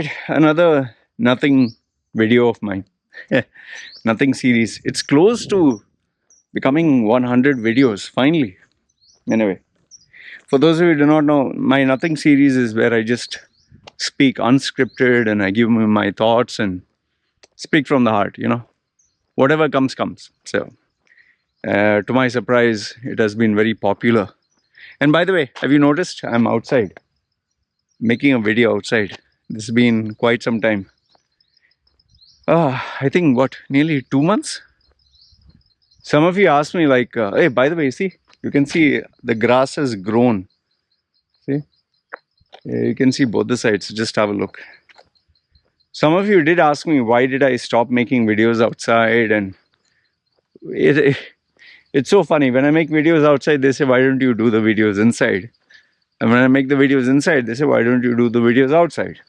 Alright, another nothing video of mine. Nothing series. It's close to becoming 100 videos, finally. Anyway, for those of you who do not know, my nothing series is where I just speak unscripted and I give my thoughts and speak from the heart, Whatever comes, comes. So, to my surprise, it has been very popular. And by the way, have you noticed I'm outside, making a video outside? This has been quite some time. I think nearly 2 months? Some of you asked me like, hey, by the way, see, you can see the grass has grown. See? You can see both the sides. Just have a look. Some of you did ask me, why did I stop making videos outside? And it's so funny. When I make videos outside, they say, why don't you do the videos inside? And when I make the videos inside, they say, why don't you do the videos outside?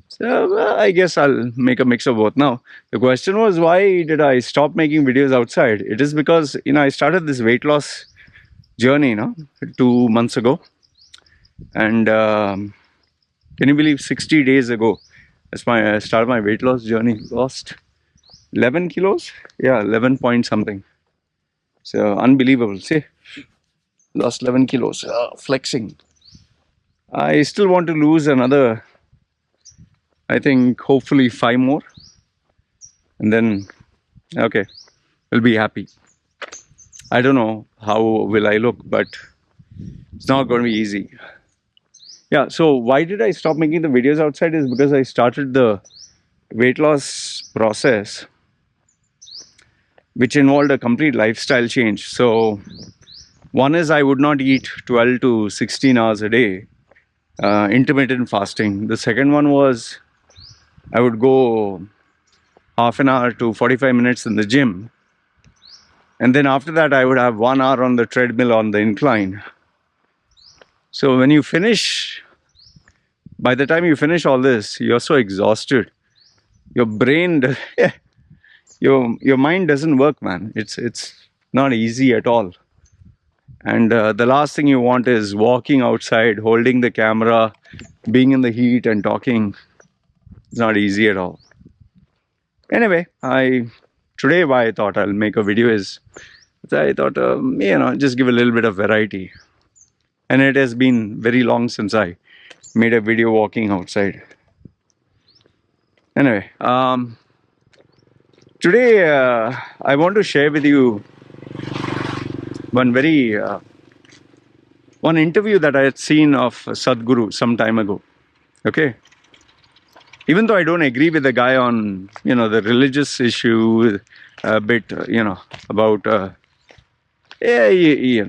So I guess I'll make a mix of both. Now, the question was, why did I stop making videos outside? It is because, I started this weight loss journey, 2 months ago. And can you believe 60 days ago, I started my weight loss journey, lost 11 kilos? Yeah, 11 point something. So unbelievable. See, lost 11 kilos, flexing. I still want to lose another, I think hopefully 5 more. And then, okay, we'll be happy. I don't know how will I look, but it's not going to be easy. Yeah, so why did I stop making the videos outside is because I started the weight loss process, which involved a complete lifestyle change. So one is I would not eat 12 to 16 hours a day, intermittent fasting. The second one was I would go half an hour to 45 minutes in the gym. And then after that, I would have 1 hour on the treadmill on the incline. So when you finish, by the time you finish all this, you're so exhausted. Your brain, your mind doesn't work, man. It's not easy at all. And the last thing you want is walking outside, holding the camera, being in the heat and talking. It's not easy at all. Anyway, today why I thought I'll make a video is, I thought, just give a little bit of variety. And it has been very long since I made a video walking outside. Anyway, today I want to share with you one interview that I had seen of Sadhguru some time ago. Okay. Even though I don't agree with the guy on, the religious issue a bit, about, he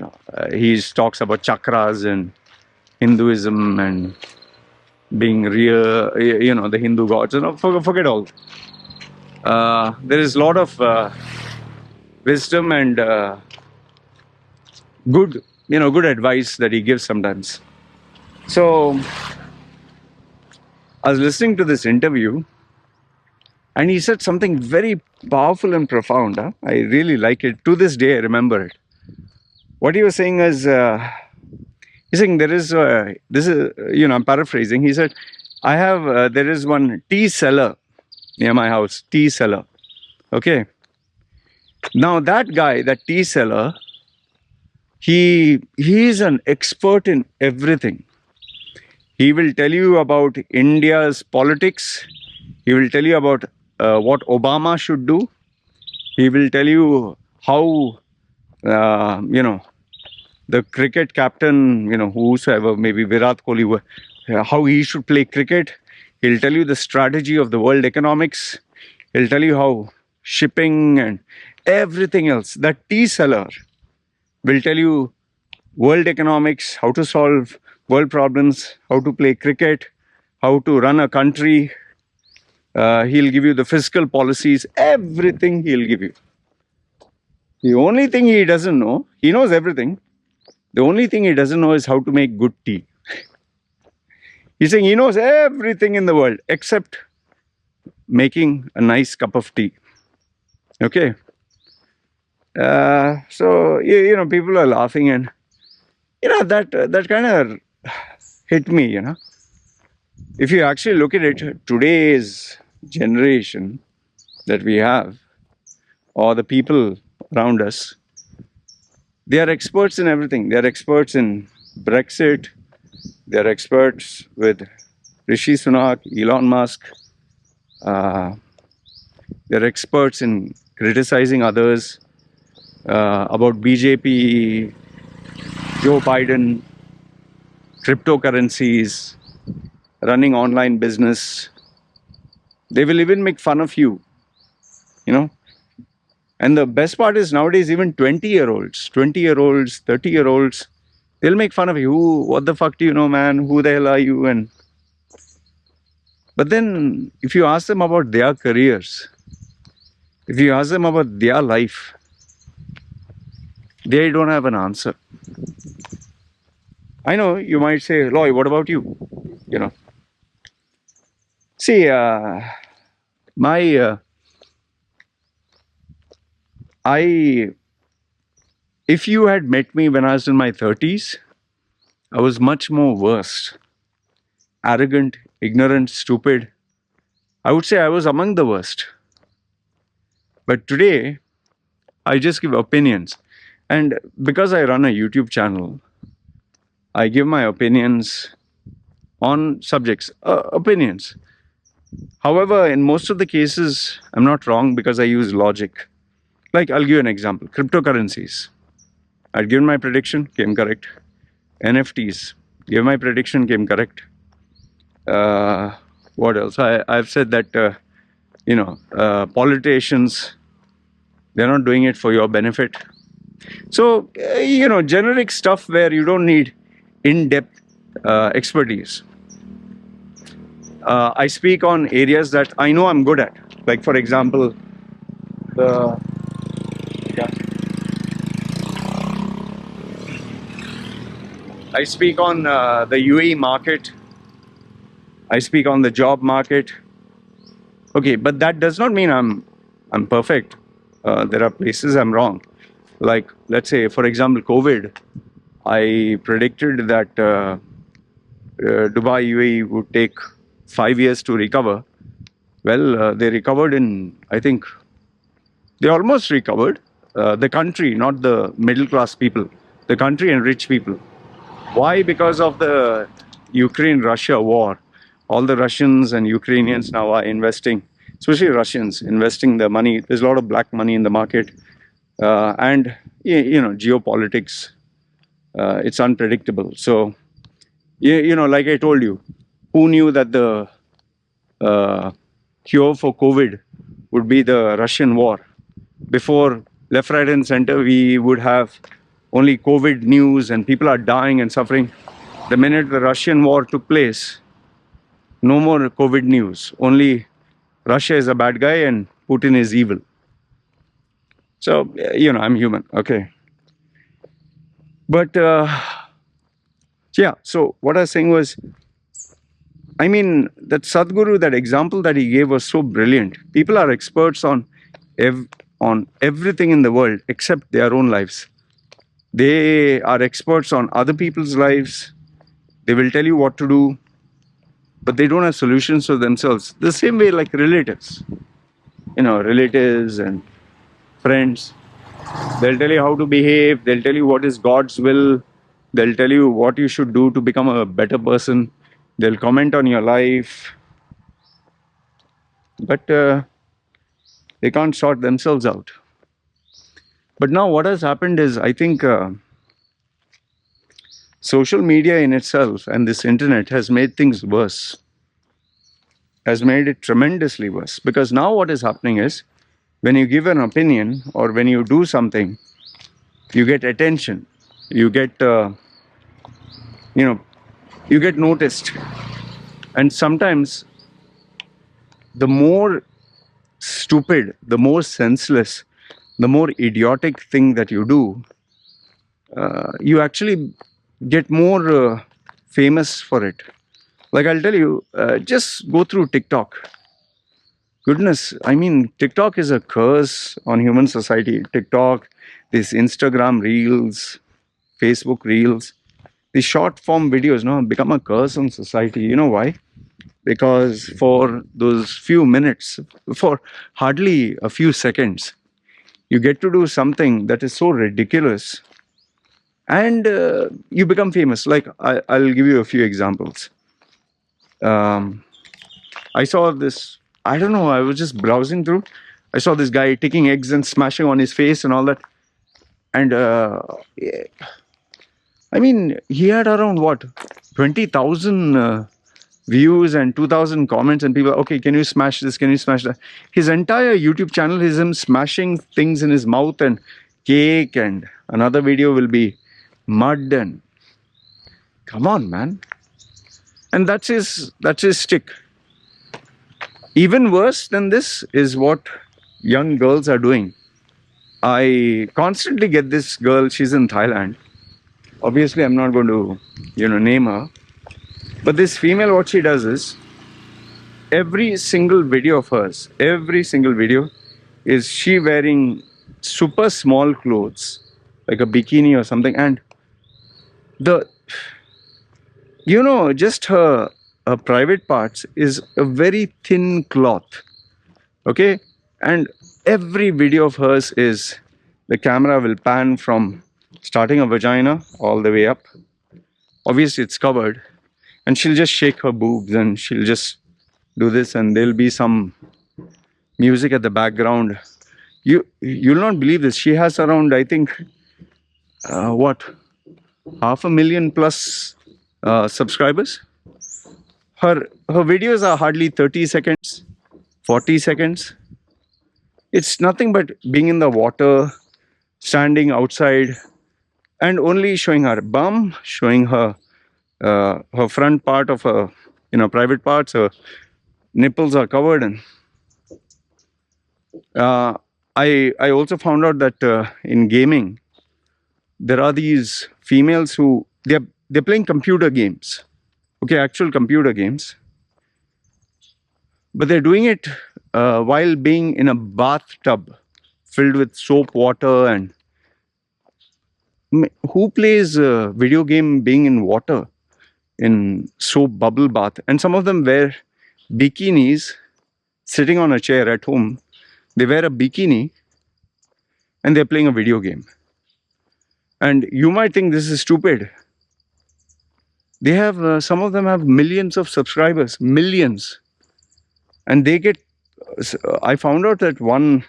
talks about chakras and Hinduism and being real, the Hindu gods, forget all. There is a lot of wisdom and good advice that he gives sometimes. So I was listening to this interview and he said something very powerful and profound. I really like it. To this day, I remember it. What he was saying is, he's saying I'm paraphrasing. He said, there is one tea cellar near my house, tea cellar. Okay. Now that guy, that tea cellar, he is an expert in everything. He will tell you about India's politics. He will tell you about what Obama should do. He will tell you how, the cricket captain, whosoever, maybe Virat Kohli, how he should play cricket. He'll tell you the strategy of the world economics. He'll tell you how shipping and everything else. That tea seller will tell you world economics, how to solve world problems, how to play cricket, how to run a country. He'll give you the fiscal policies, everything he'll give you. The only thing he doesn't know, he knows everything. The only thing he doesn't know is how to make good tea. He's saying he knows everything in the world except making a nice cup of tea. Okay. So, people are laughing and, that kind of hit me, if you actually look at it, today's generation that we have, or the people around us, they are experts in everything. They are experts in Brexit. They are experts with Rishi Sunak, Elon Musk. Uh, they're experts in criticizing others about BJP, Joe Biden, cryptocurrencies, running online business. They will even make fun of you, you know. And the best part is nowadays, even 20-year-olds, 20-year-olds, 30-year-olds, they'll make fun of you. What the fuck do you know, man? Who the hell are you? And but then if you ask them about their careers, if you ask them about their life, they don't have an answer. I know you might say, Loy, what about you? You know, see, my I if you had met me when I was in my 30s, I was much more worse, arrogant, ignorant, stupid. I would say I was among the worst. But today, I just give opinions. And because I run a YouTube channel, I give my opinions on subjects, opinions. However, in most of the cases, I'm not wrong because I use logic. Like, I'll give you an example cryptocurrencies. I'd given my prediction, came correct. NFTs, gave my prediction, came correct. What else? I've said that, politicians, they're not doing it for your benefit. So, generic stuff where you don't need in-depth expertise. I speak on areas that I know I'm good at. Like, for example, the yeah. I speak on the UAE market. I speak on the job market. Okay, but that does not mean I'm perfect. There are places I'm wrong. Like, let's say, for example, COVID. I predicted that Dubai UAE would take 5 years to recover. Well, they recovered in, I think, they almost recovered. The country, not the middle class people, the country and rich people. Why? Because of the Ukraine-Russia war. All the Russians and Ukrainians now are investing, especially Russians, investing the money. There's a lot of black money in the market. And, geopolitics, it's unpredictable. So, like I told you, who knew that the cure for COVID would be the Russian war? Before, left, right, and center, we would have only COVID news and people are dying and suffering. The minute the Russian war took place, no more COVID news. Only Russia is a bad guy and Putin is evil. So, I'm human, okay. But, yeah, so what I was saying was, I mean, that Sadhguru, that example that he gave was so brilliant. People are experts on everything in the world except their own lives. They are experts on other people's lives. They will tell you what to do, but they don't have solutions for themselves. The same way like relatives. Relatives and friends. They'll tell you how to behave. They'll tell you what is God's will. They'll tell you what you should do to become a better person. They'll comment on your life. But they can't sort themselves out. But now what has happened is, I think social media in itself and this internet has made things worse, has made it tremendously worse. Because now what is happening is, when you give an opinion or when you do something, you get attention, you get, you get noticed. And sometimes the more stupid, the more senseless, the more idiotic thing that you do, you actually get more famous for it. Like, I'll tell you, just go through TikTok. Goodness, I mean, TikTok is a curse on human society. TikTok, these Instagram reels, Facebook reels, these short form videos, become a curse on society. You know why? because for those few minutes, for hardly a few seconds, you get to do something that is so ridiculous, and you become famous. Like I'll give you a few examples. Um, I saw this. I don't know. I was just browsing through. I saw this guy taking eggs and smashing on his face and all that. And I mean, he had around what, 20,000 views and 2,000 comments, and people, okay, can you smash this? Can you smash that? His entire YouTube channel is him smashing things in his mouth and cake, and another video will be mud, and come on, man. And that's his stick. Even worse than this is what young girls are doing. I constantly get this girl, she's in Thailand. Obviously, I'm not going to, name her. But this female, what she does is, every single video of hers, every single video, is she wearing super small clothes, like a bikini or something. And just her private parts is a very thin cloth. Okay? And every video of hers is, the camera will pan from starting a vagina all the way up. Obviously, it's covered. And she'll just shake her boobs and she'll just do this, and there'll be some music at the background. You'll not believe this. She has around, I think, 500,000 plus subscribers. Her videos are hardly 30 seconds, 40 seconds. It's nothing but being in the water, standing outside, and only showing her bum, showing her front part of her, private parts. Her nipples are covered, and I also found out that in gaming, there are these females who they're playing computer games, okay, actual computer games, but they're doing it while being in a bathtub filled with soap water. And who plays a video game being in water, in soap bubble bath? And some of them wear bikinis, sitting on a chair at home. They wear a bikini and they're playing a video game. And you might think this is stupid. They have, some of them have millions of subscribers, millions. And they get, I found out that one,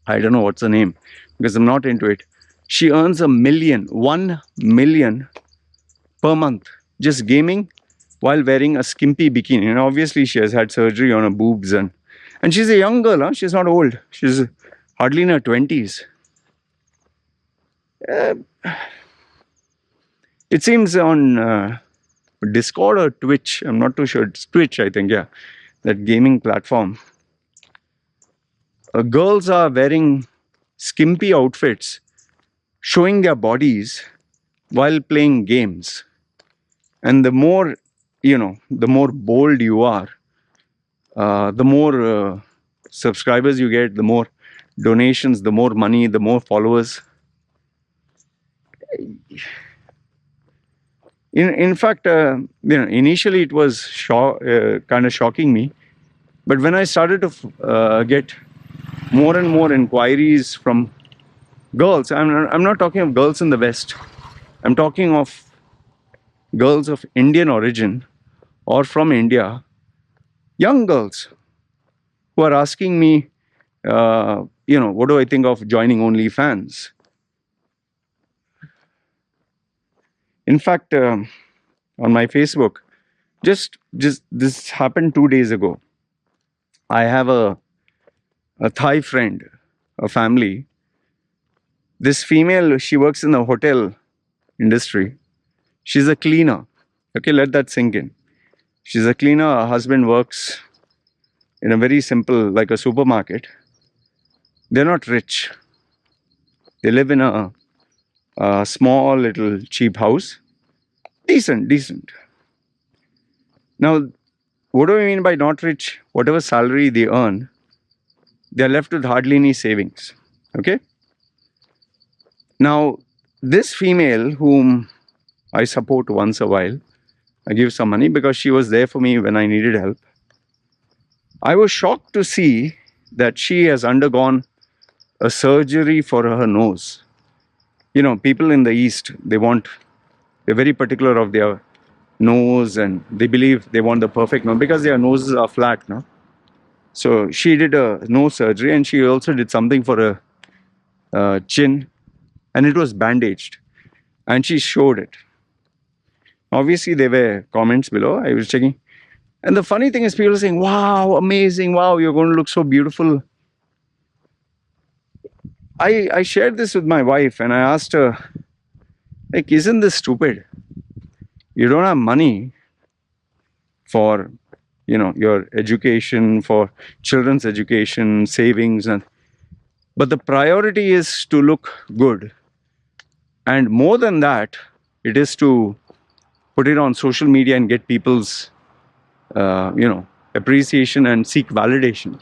I don't know what's the name, because I'm not into it. She earns 1 million per month, just gaming while wearing a skimpy bikini. And obviously she has had surgery on her boobs, and she's a young girl, huh? She's not old. She's hardly in her 20s. It seems on Discord or Twitch, I'm not too sure, it's Twitch, I think, yeah, that gaming platform. Girls are wearing skimpy outfits, showing their bodies while playing games. And the more, the more bold you are, the more subscribers you get, the more donations, the more money, the more followers. In fact, initially it was kind of shocking me, but when I started to get more and more inquiries from girls, I'm not talking of girls in the West, I'm talking of girls of Indian origin or from India, young girls who are asking me, what do I think of joining OnlyFans? In fact, on my Facebook, just this happened 2 days ago. I have a Thai friend, a family. This female, she works in the hotel industry. She's a cleaner. Okay, let that sink in. She's a cleaner. Her husband works in a very simple, like a supermarket. They're not rich. They live in a small little cheap house. Decent. Now, what do I mean by not rich? Whatever salary they earn, they're left with hardly any savings. Okay? Now, this female whom I support once a while, I give some money because she was there for me when I needed help. I was shocked to see that she has undergone a surgery for her nose. You know, people in the East, they're very particular of their nose, and they believe they want the perfect nose because their noses are flat, no? So she did a nose surgery, and she also did something for her chin, and it was bandaged, and she showed it. Obviously, there were comments below. I was checking, and the funny thing is, people are saying, "Wow, amazing! Wow, you're going to look so beautiful." I shared this with my wife, and I asked her, like, "Isn't this stupid? You don't have money for, you know, your education, for children's education, savings, and but the priority is to look good, and more than that, it is to put it on social media and get people's appreciation and seek validation."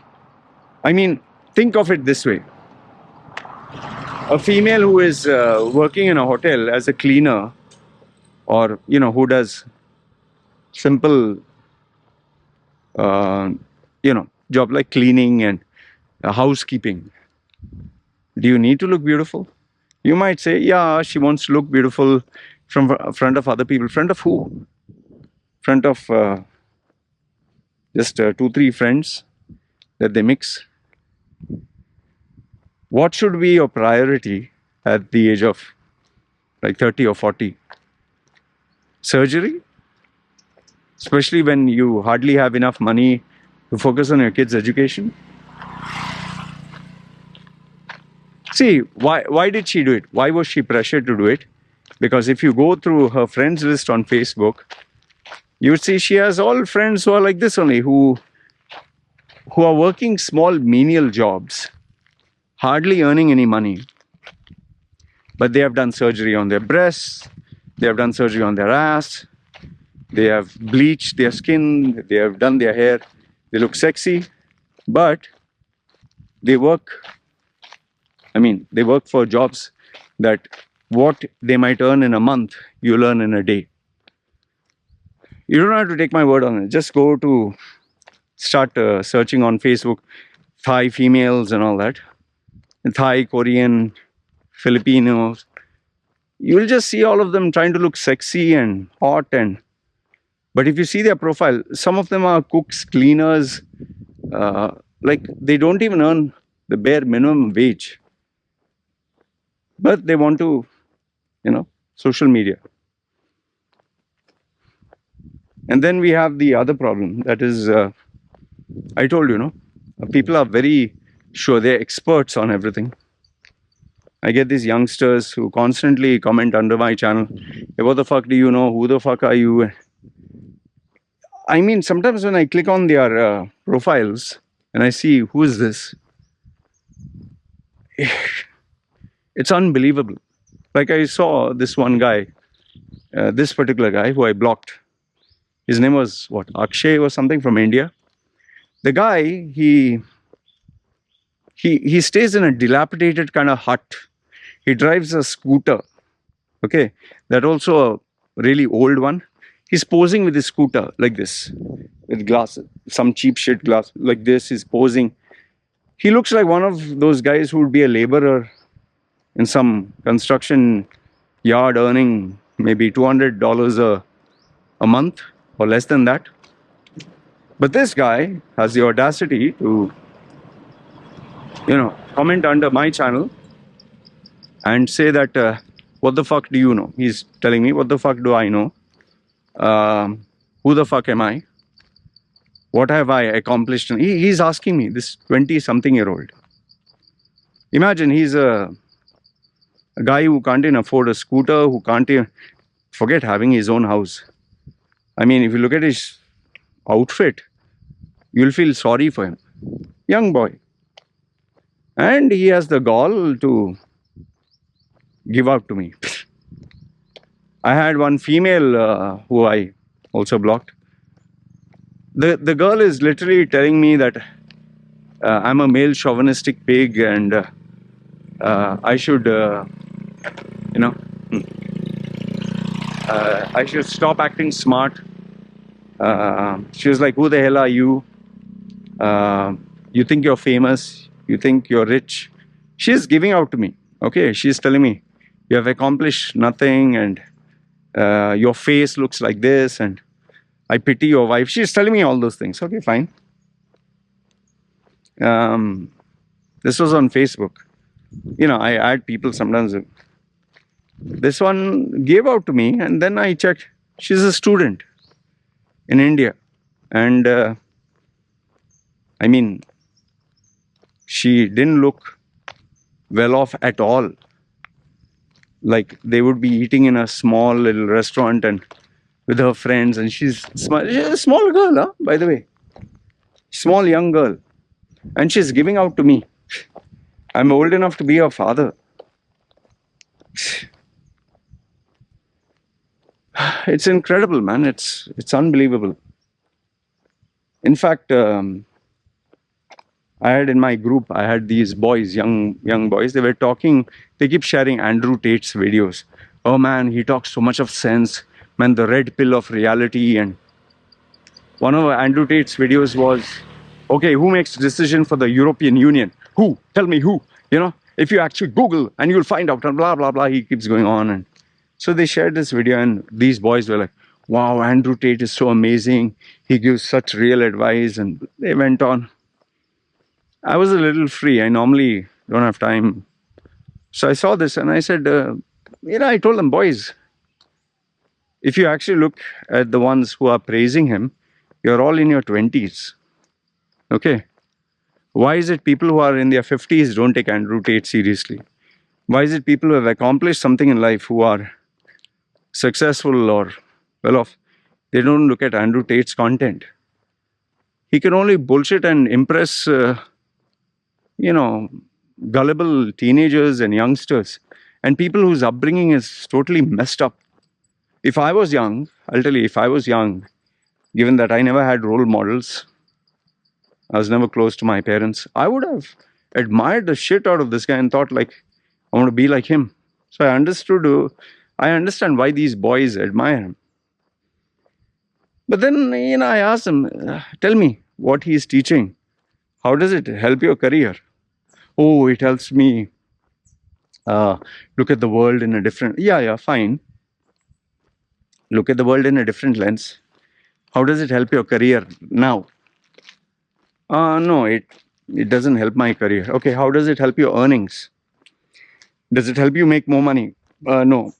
I mean, think of it this way: a female who is working in a hotel as a cleaner, or who does simple job like cleaning and housekeeping, do you need to look beautiful? You might say, yeah, she wants to look beautiful from front of other people. Front of who? Front of just 2-3 friends that they mix. What should be your priority at the age of like 30 or 40? Surgery? Especially when you hardly have enough money to focus on your kids' education? See, why did she do it? Why was she pressured to do it? Because if you go through her friends list on Facebook, you would see she has all friends who are like this only, who are working small menial jobs, hardly earning any money. But they have done surgery on their breasts, they have done surgery on their ass, they have bleached their skin, they have done their hair, they look sexy, but they work for jobs that what they might earn in a month, you'll earn in a day. You don't have to take my word on it. Just go to start searching on Facebook, Thai females and all that. Thai, Korean, Filipinos. You'll just see all of them trying to look sexy and hot. But if you see their profile, some of them are cooks, cleaners. Like they don't even earn the bare minimum wage. But they want to, social media. And then we have the other problem. That is, I told you, people are very sure they're experts on everything. I get these youngsters who constantly comment under my channel, hey, what the fuck do you know? Who the fuck are you? I mean, sometimes when I click on their profiles and I see who is this, it's unbelievable. Like I saw this one guy, this particular guy who I blocked. His name was what, Akshay or something, from India. The guy, he stays in a dilapidated kind of hut. He drives a scooter, okay, that also a really old one. He's posing with his scooter like this, with glasses, some cheap shit glass like this. He's posing. He looks like one of those guys who would be a laborer in some construction yard earning maybe $200 a month or less than that. But this guy has the audacity to, comment under my channel and say that, what the fuck do you know? He's telling me, what the fuck do I know? Who the fuck am I? What have I accomplished? He's asking me, this 20-something-year-old. Imagine he's a guy who can't even afford a scooter, who can't even forget having his own house. I mean, if you look at his outfit, you'll feel sorry for him. Young boy. And he has the gall to give up to me. I had one female who I also blocked. The girl is literally telling me that I'm a male chauvinistic pig and I should, I should stop acting smart She was like, who the hell are you? You think you're famous? You think you're rich? She's giving out to me. Okay, she's telling me, you have accomplished nothing, and your face looks like this, and I pity your wife. She's telling me all those things. Okay, fine. This was on Facebook. You know, I add people sometimes. This one gave out to me, and then I checked. She's a student in India, and I mean, she didn't look well off at all. Like they would be eating in a small little restaurant and with her friends, and she's a small girl, huh? By the way, small young girl, and she's giving out to me. I'm old enough to be her father. It's incredible, man. It's unbelievable. In fact, I had in my group, I had these boys, young boys. They were talking. They keep sharing Andrew Tate's videos. Oh man, he talks so much of sense. Man, the red pill of reality. And one of Andrew Tate's videos was, okay, who makes decision for the European Union? Who? Tell me who. You know, if you actually Google and you'll find out, and blah blah blah. He keeps going on, and so they shared this video, and these boys were like, wow, Andrew Tate is so amazing. He gives such real advice, and they went on. I was a little free. I normally don't have time. So I saw this and I said, I told them, boys, if you actually look at the ones who are praising him, you're all in your 20s. Okay. Why is it people who are in their 50s don't take Andrew Tate seriously? Why is it people who have accomplished something in life, who are successful or well off, they don't look at Andrew Tate's content? He can only bullshit and impress gullible teenagers and youngsters and people whose upbringing is totally messed up. If I was young, I'll tell you, if I was young, given that I never had role models, I was never close to my parents, I would have admired the shit out of this guy and thought, like, I want to be like him. So I understand why these boys admire him. But then, I asked him, tell me what he's teaching. How does it help your career? Oh, it helps me look at the world in a different... Yeah, fine. Look at the world in a different lens. How does it help your career now? No, it doesn't help my career. Okay, how does it help your earnings? Does it help you make more money? No.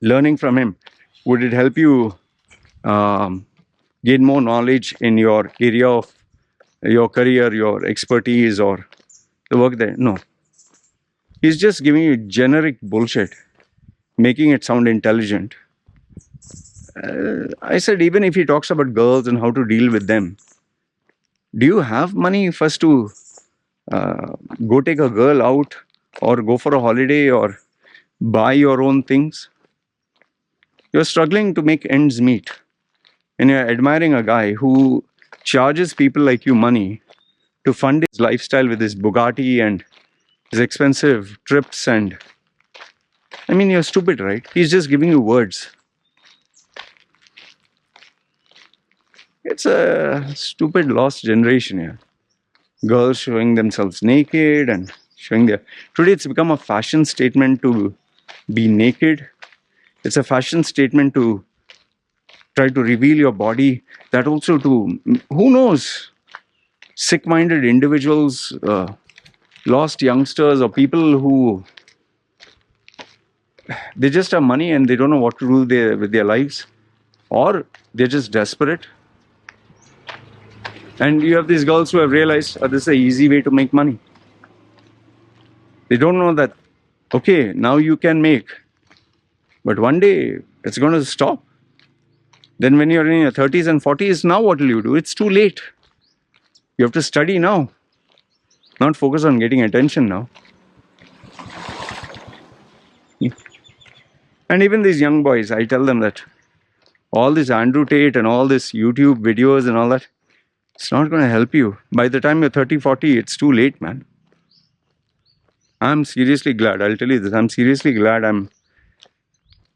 Learning from him, would it help you gain more knowledge in your area of your career, your expertise, or the work there? No. He's just giving you generic bullshit, making it sound intelligent. I said, even if he talks about girls and how to deal with them, do you have money first to go take a girl out or go for a holiday or buy your own things? You're struggling to make ends meet, and you're admiring a guy who charges people like you money to fund his lifestyle with his Bugatti and his expensive trips. And I mean, you're stupid, right? He's just giving you words. It's a stupid lost generation here. Girls showing themselves naked and showing their... Today it's become a fashion statement to be naked. It's a fashion statement to try to reveal your body. That also to, who knows, sick-minded individuals, lost youngsters, or people who... they just have money and they don't know what to do with their lives. Or they're just desperate. And you have these girls who have realized, this is an easy way to make money. They don't know that, okay, now you can make, but one day it's going to stop. Then when you're in your 30s and 40s, now what will you do? It's too late. You have to study now, not focus on getting attention now. And even these young boys, I tell them that all this Andrew Tate and all this YouTube videos and all that, it's not going to help you. By the time you're 30, 40, it's too late, man. I'm seriously glad. I'll tell you this. I'm seriously glad I'm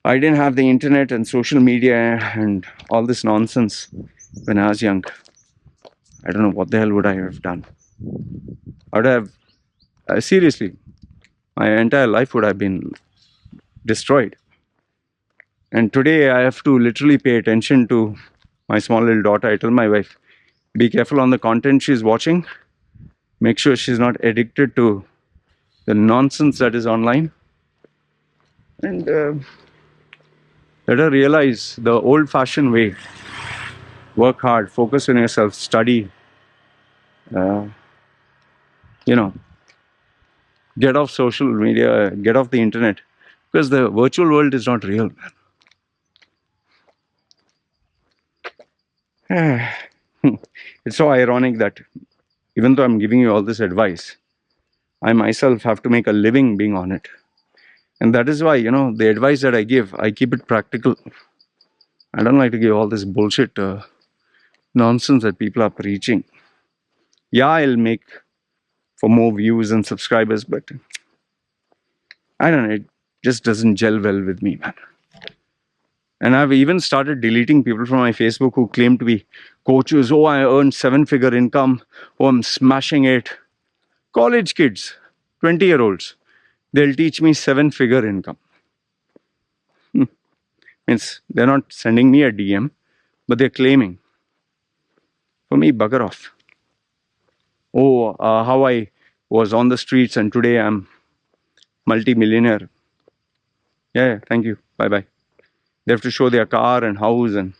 I didn't have the internet and social media and all this nonsense when I was young. I don't know what the hell would I have done. I would have, seriously, my entire life would have been destroyed. And today I have to literally pay attention to my small little daughter. I tell my wife, be careful on the content she's watching. Make sure she's not addicted to the nonsense that is online. And let her realize the old-fashioned way. Work hard, focus on yourself, study. Uh, you know, get off social media, get off the internet. Because the virtual world is not real, man. It's so ironic that even though I'm giving you all this advice, I myself have to make a living being on it. And that is why, the advice that I give, I keep it practical. I don't like to give all this bullshit nonsense that people are preaching. Yeah, I'll make for more views and subscribers, but I don't know, it just doesn't gel well with me, man. And I've even started deleting people from my Facebook who claim to be coaches. Oh, I earned 7-figure income. Oh, I'm smashing it. College kids, 20-year-olds, they'll teach me 7-figure income. Means they're not sending me a DM, but they're claiming. For me, bugger off. Oh, how I was on the streets and today I'm multi-millionaire. Yeah, thank you. Bye-bye. They have to show their car and house and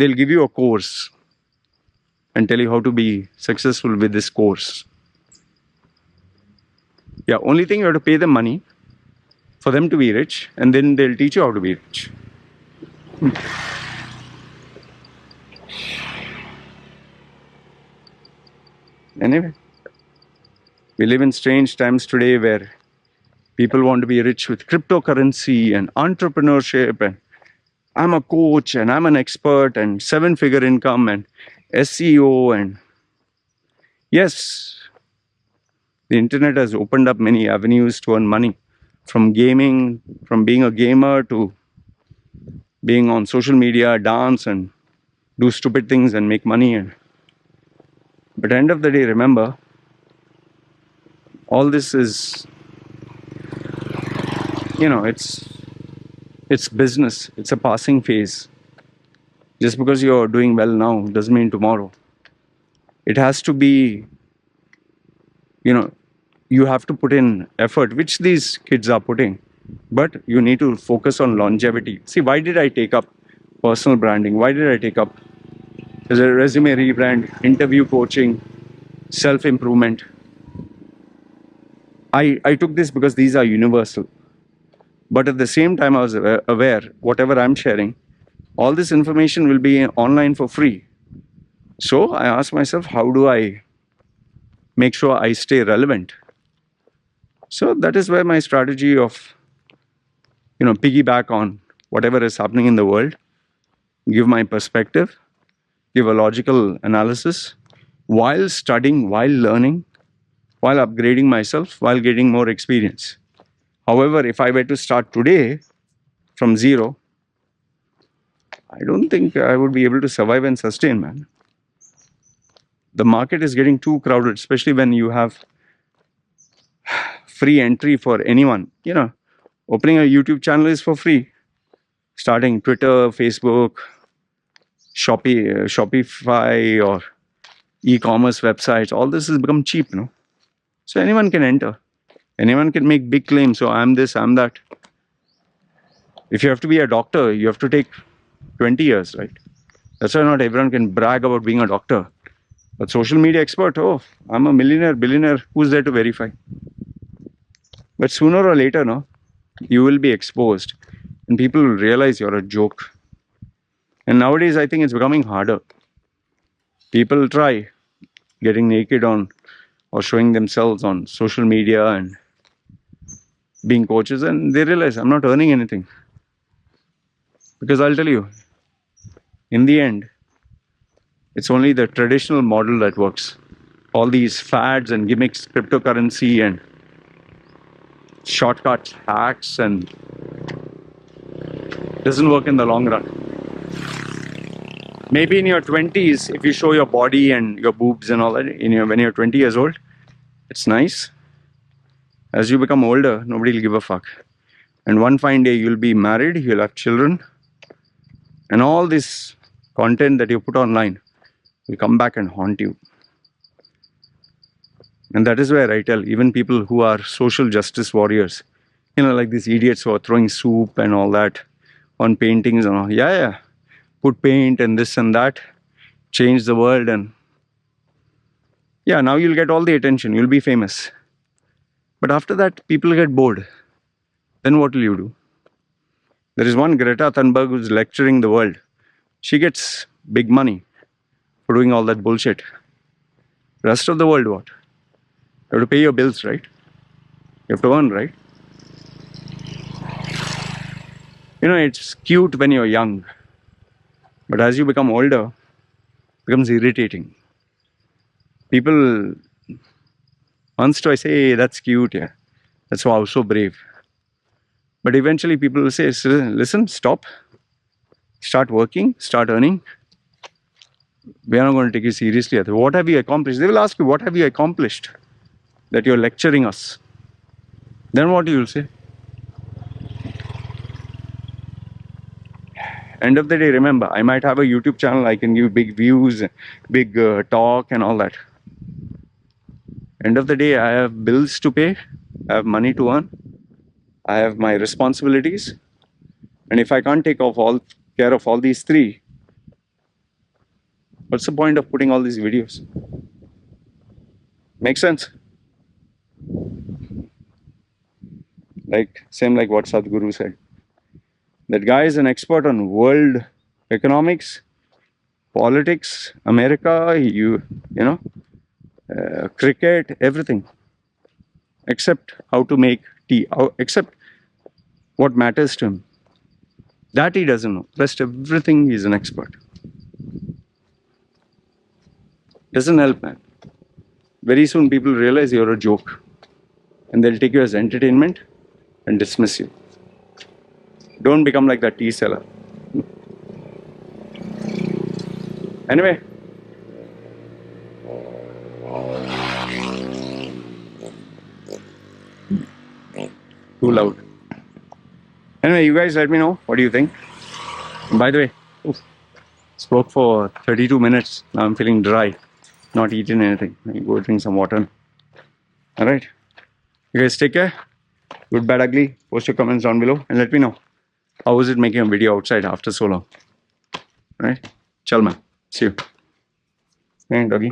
they'll give you a course and tell you how to be successful with this course. Yeah, only thing you have to pay them money for them to be rich and then they'll teach you how to be rich. Anyway, we live in strange times today where people want to be rich with cryptocurrency and entrepreneurship and I'm a coach and I'm an expert and 7-figure income and SEO and yes, the internet has opened up many avenues to earn money from gaming, from being a gamer to being on social media, dance and do stupid things and make money. But at the end of the day, remember, all this is, it's business. It's a passing phase. Just because you're doing well now doesn't mean tomorrow. It has to be, you have to put in effort, which these kids are putting. But you need to focus on longevity. See, why did I take up personal branding? Why did I take up as a resume rebrand, interview coaching, self-improvement? I took this because these are universal. But at the same time, I was aware, whatever I'm sharing, all this information will be online for free. So I asked myself, how do I make sure I stay relevant? So that is where my strategy of, piggyback on whatever is happening in the world, give my perspective, give a logical analysis, while studying, while learning, while upgrading myself, while getting more experience. However, if I were to start today from zero, I don't think I would be able to survive and sustain, man. The market is getting too crowded, especially when you have free entry for anyone. Opening a YouTube channel is for free. Starting Twitter, Facebook, Shopify or e-commerce websites, all this has become cheap, So anyone can enter. Anyone can make big claims. So I'm this, I'm that. If you have to be a doctor, you have to take 20 years, right? That's why not everyone can brag about being a doctor. But social media expert, oh, I'm a millionaire, billionaire, who's there to verify? But sooner or later, you will be exposed and people will realize you're a joke. And nowadays, I think it's becoming harder. People try getting naked on or showing themselves on social media and being coaches, and they realize I'm not earning anything. Because I'll tell you, in the end, it's only the traditional model that works. All these fads and gimmicks, cryptocurrency and shortcut hacks and Doesn't work in the long run. Maybe in your 20s, if you show your body and your boobs and all that, when you're 20 years old, it's nice. As you become older, nobody will give a fuck. And one fine day, you'll be married, you'll have children, and all this content that you put online will come back and haunt you. And that is where I tell even people who are social justice warriors, like these idiots who are throwing soup and all that on paintings and all. Yeah. Put paint and this and that, change the world, and yeah, now you'll get all the attention, you'll be famous. But after that, people get bored. Then what will you do? There is one Greta Thunberg who's lecturing the world. She gets big money for doing all that bullshit. Rest of the world, what? You have to pay your bills, right? You have to earn, right? It's cute when you're young. But as you become older, it becomes irritating. People, once twice say, hey, that's cute, yeah. That's wow, so brave. But eventually people will say, listen, stop. Start working, start earning. We are not going to take you seriously. What have you accomplished? They will ask you, what have you accomplished that you're lecturing us? Then what you will say? End of the day, remember, I might have a YouTube channel, I can give big views, big talk and all that. End of the day, I have bills to pay, I have money to earn, I have my responsibilities, and if I can't take care of all these three, what's the point of putting all these videos? Make sense? Same like what Sadhguru said. That guy is an expert on world economics, politics, America, cricket, everything. Except how to make tea, except what matters to him. That he doesn't know. Rest everything he's an expert. Doesn't help, man. Very soon people realize you're a joke. And they'll take you as entertainment and dismiss you. Don't become like that tea seller. Anyway. Too loud. Anyway, you guys let me know. What do you think? And by the way, spoke for 32 minutes. Now I'm feeling dry. Not eating anything. I go drink some water. Alright. You guys take care. Good, bad, ugly. Post your comments down below and let me know. How was it making a video outside after so long? Alright? Chal man. See you. Hey, doggy.